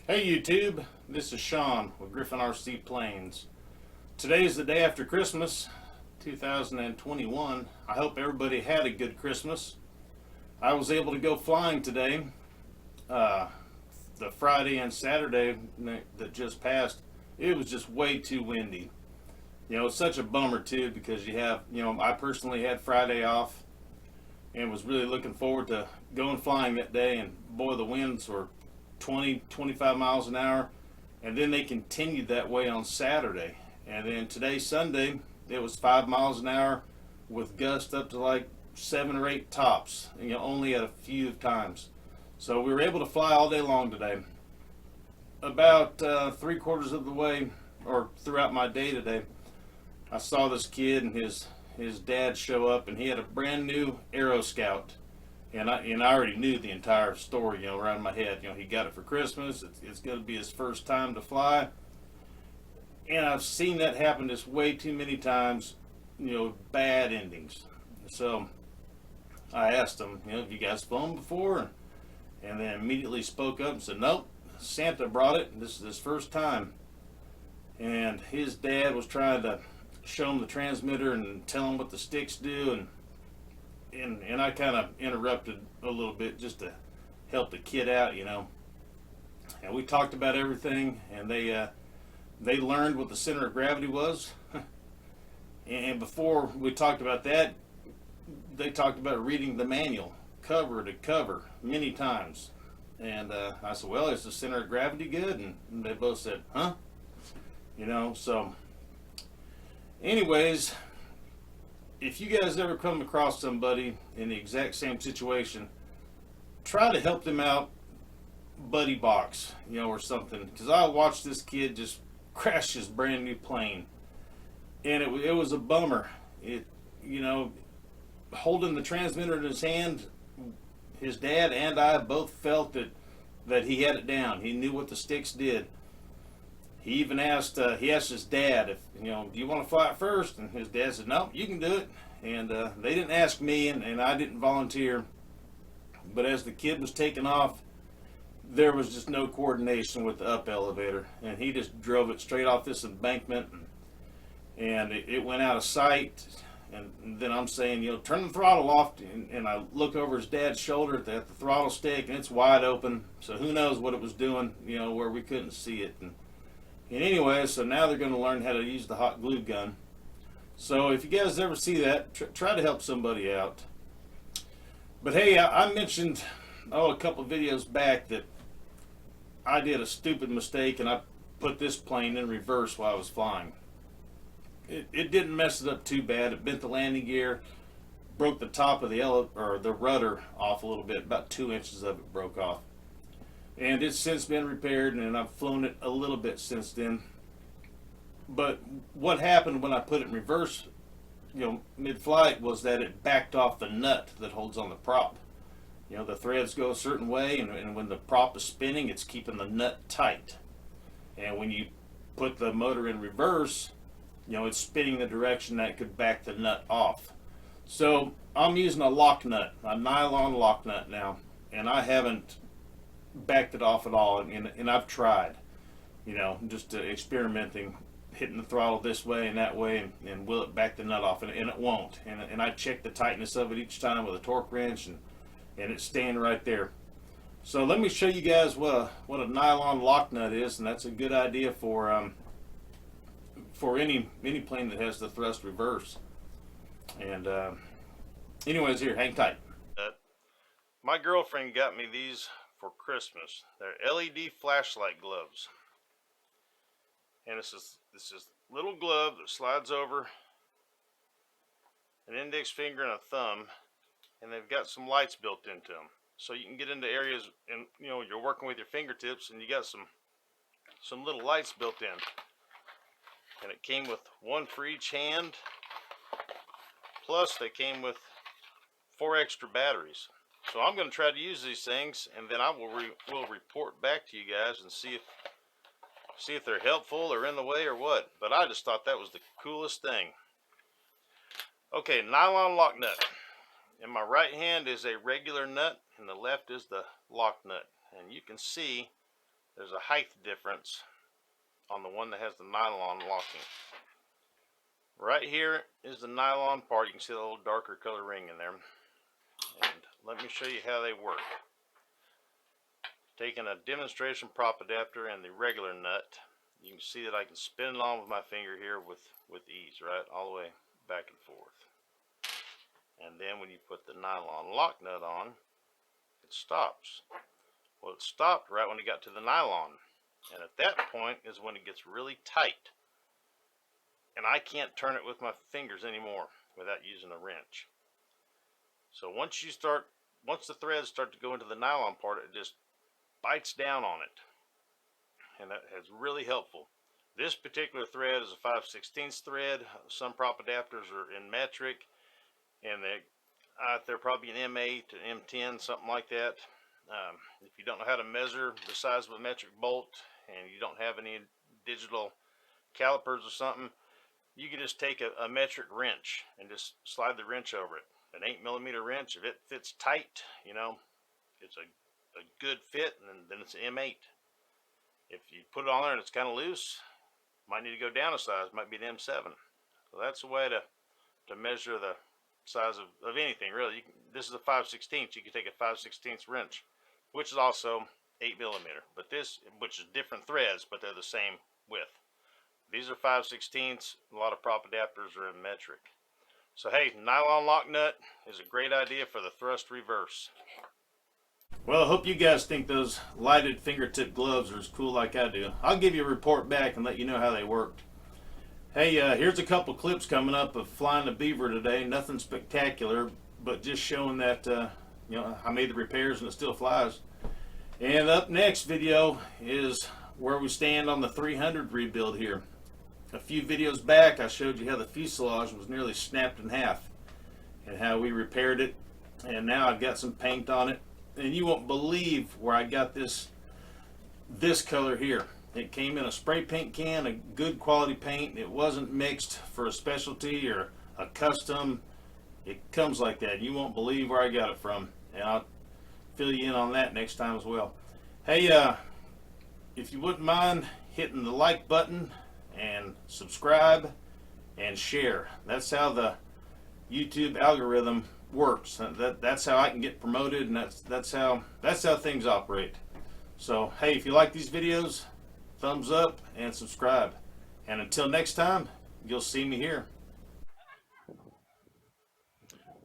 Hey YouTube, this is Sean with Griffin RC Planes. Today is the day after Christmas, 2021. I hope everybody had a good Christmas. I was able to go flying today. Uh, the Friday and Saturday that just passed, it was just way too windy. It's such a bummer too because I personally had Friday off and was really looking forward to going flying that day. And boy, the winds were 20, 25 miles an hour. And then they continued that way on Saturday. And then today, Sunday, it was 5 miles an hour with gusts up to like 7 or 8 tops, only at a few times. So we were able to fly all day long today. About 3/4 of the way, or throughout my day today, I saw this kid and his dad show up, and he had a brand new Aero Scout, and I already knew the entire story, around my head. He got it for Christmas. It's going to be his first time to fly, and I've seen that happen just way too many times. Bad endings. So I asked him, have you guys flown before? And then immediately spoke up and said, nope, Santa brought it. This is his first time. And his dad was trying to show him the transmitter and tell him what the sticks do, and I kind of interrupted a little bit just to help the kid out, And we talked about everything, and they learned what the center of gravity was. And before we talked about that, they talked about reading the manual cover to cover many times. And I said, well, is the center of gravity good? And they both said, huh? So anyways, if you guys ever come across somebody in the exact same situation, try to help them out, buddy box, or something. Because I watched this kid just crash his brand new plane, and it was a bummer. Holding the transmitter in his hand, his dad and I both felt that he had it down. He knew what the sticks did. He even asked his dad if, do you want to fly it first? And his dad said, no, you can do it. And they didn't ask me, and I didn't volunteer. But as the kid was taking off, there was just no coordination with the up elevator. And he just drove it straight off this embankment, and it went out of sight. And then I'm saying, turn the throttle off. And I look over his dad's shoulder at the throttle stick, and it's wide open. So who knows what it was doing, where we couldn't see it. And anyway, so now they're going to learn how to use the hot glue gun. So if you guys ever see that, try to help somebody out. But hey, I mentioned a couple of videos back that I did a stupid mistake, and I put this plane in reverse while I was flying. It didn't mess it up too bad. It bent the landing gear, broke the top of the rudder off a little bit. About 2 inches of it broke off. And it's since been repaired, and I've flown it a little bit since then. But what happened when I put it in reverse, mid-flight, was that it backed off the nut that holds on the prop. The threads go a certain way, and when the prop is spinning, it's keeping the nut tight. And when you put the motor in reverse, it's spinning the direction that could back the nut off. So I'm using a lock nut, a nylon lock nut now, and I haven't backed it off at all, and I've tried, just experimenting, hitting the throttle this way and that way, and will it back the nut off, and it won't. And I check the tightness of it each time with a torque wrench, and it's staying right there. So let me show you guys what a nylon lock nut is, and that's a good idea for any plane that has the thrust reverse. And anyways, here, hang tight. My girlfriend got me these for Christmas. They're LED flashlight gloves, and this is little glove that slides over an index finger and a thumb, and they've got some lights built into them, so you can get into areas, and you're working with your fingertips, and you got some little lights built in. And it came with one for each hand, plus they came with 4 extra batteries. So I'm going to try to use these things, and then I will report back to you guys and see if they're helpful or in the way or what. But I just thought that was the coolest thing. Okay, nylon lock nut. In my right hand is a regular nut, and the left is the lock nut. And you can see there's a height difference on the one that has the nylon locking. Right here is the nylon part. You can see the little darker color ring in there. And let me show you how they work. Taking a demonstration prop adapter and the regular nut, you can see that I can spin it on with my finger here with ease, right? All the way back and forth. And then when you put the nylon lock nut on, it stops. Well, it stopped right when it got to the nylon. And at that point is when it gets really tight. And I can't turn it with my fingers anymore without using a wrench. So once the threads start to go into the nylon part, it just bites down on it. And that is really helpful. This particular thread is a 5/16 thread. Some prop adapters are in metric, and they're probably an M8 to M10, something like that. If you don't know how to measure the size of a metric bolt and you don't have any digital calipers or something, you can just take a metric wrench and just slide the wrench over it. An 8mm wrench, if it fits tight, you know, it's a good fit, and then it's an M8. If you put it on there and it's kind of loose, might need to go down a size, might be an M7. So that's a way to measure the size of anything, really. This is a 5/16. You can take a 5/16 wrench, which is also 8mm, but which is different threads, but they're the same width. These are 5/16. A lot of prop adapters are in metric. So hey, nylon lock nut is a great idea for the thrust reverse. Well, I hope you guys think those lighted fingertip gloves are as cool like I do. I'll give you a report back and let you know how they worked. Hey, here's a couple clips coming up of flying a beaver today. Nothing spectacular, but just showing that you know, I made the repairs and it still flies. And up next video is where we stand on the 300 rebuild here. A few videos back I showed you how the fuselage was nearly snapped in half and how we repaired it, and now I've got some paint on it, and you won't believe where I got this color here. It came in a spray paint can, a good quality paint. It wasn't mixed for a specialty or a custom. It comes like that. You won't believe where I got it from, and I'll fill you in on that next time as well. Hey, if you wouldn't mind hitting the like button and subscribe and share. That's how the YouTube algorithm works. That's how I can get promoted, and that's how things operate. So hey, if you like these videos, thumbs up and subscribe. And until next time, you'll see me here.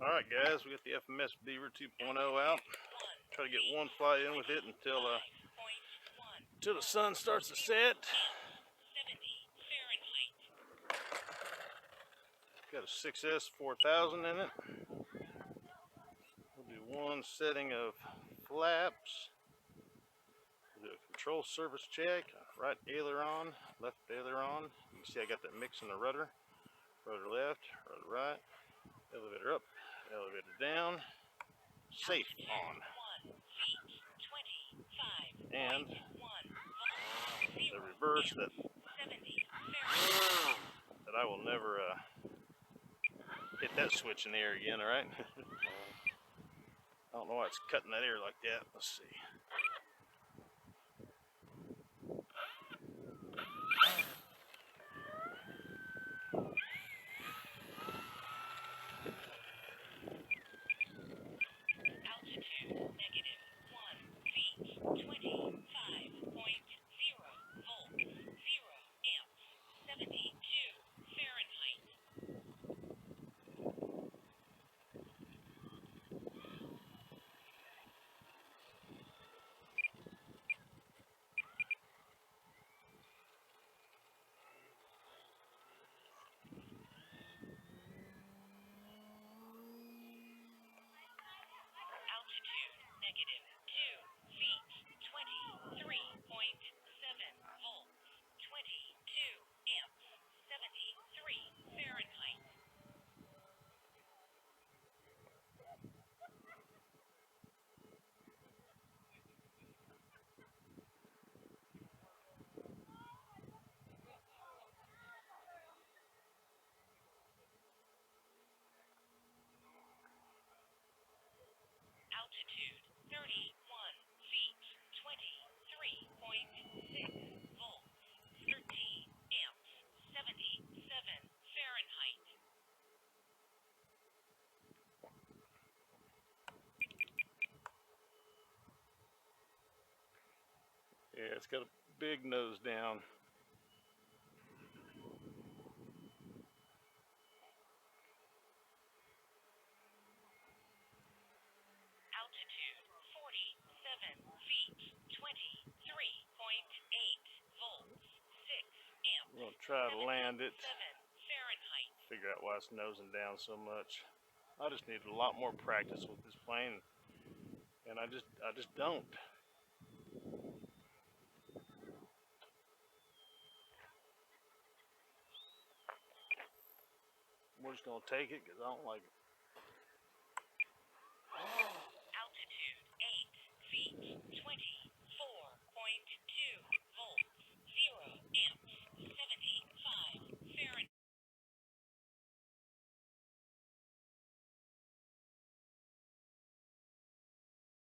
Alright guys, we got the FMS Beaver 2.0 out. Try to get one fly in with it until the sun starts to set. Got a 6S 4000 in it. We'll do one setting of flaps. We'll do a control surface check. Right aileron, left aileron. You can see I got that mix in the rudder. Rudder left, rudder right. Elevator up, elevator down. Safe on. And the reverse that I will never hit that switch in the air again, alright? I don't know why it's cutting that air like that. Let's see. -2 feet, 20. Yeah, it's got a big nose down. Altitude 47 feet, 23.8 volts, 6 I'm amps, gonna try to land it. 77 Fahrenheit. Figure out why it's nosing down so much. I just need a lot more practice with this plane, and I just don't. We're just gonna take it because I don't like it.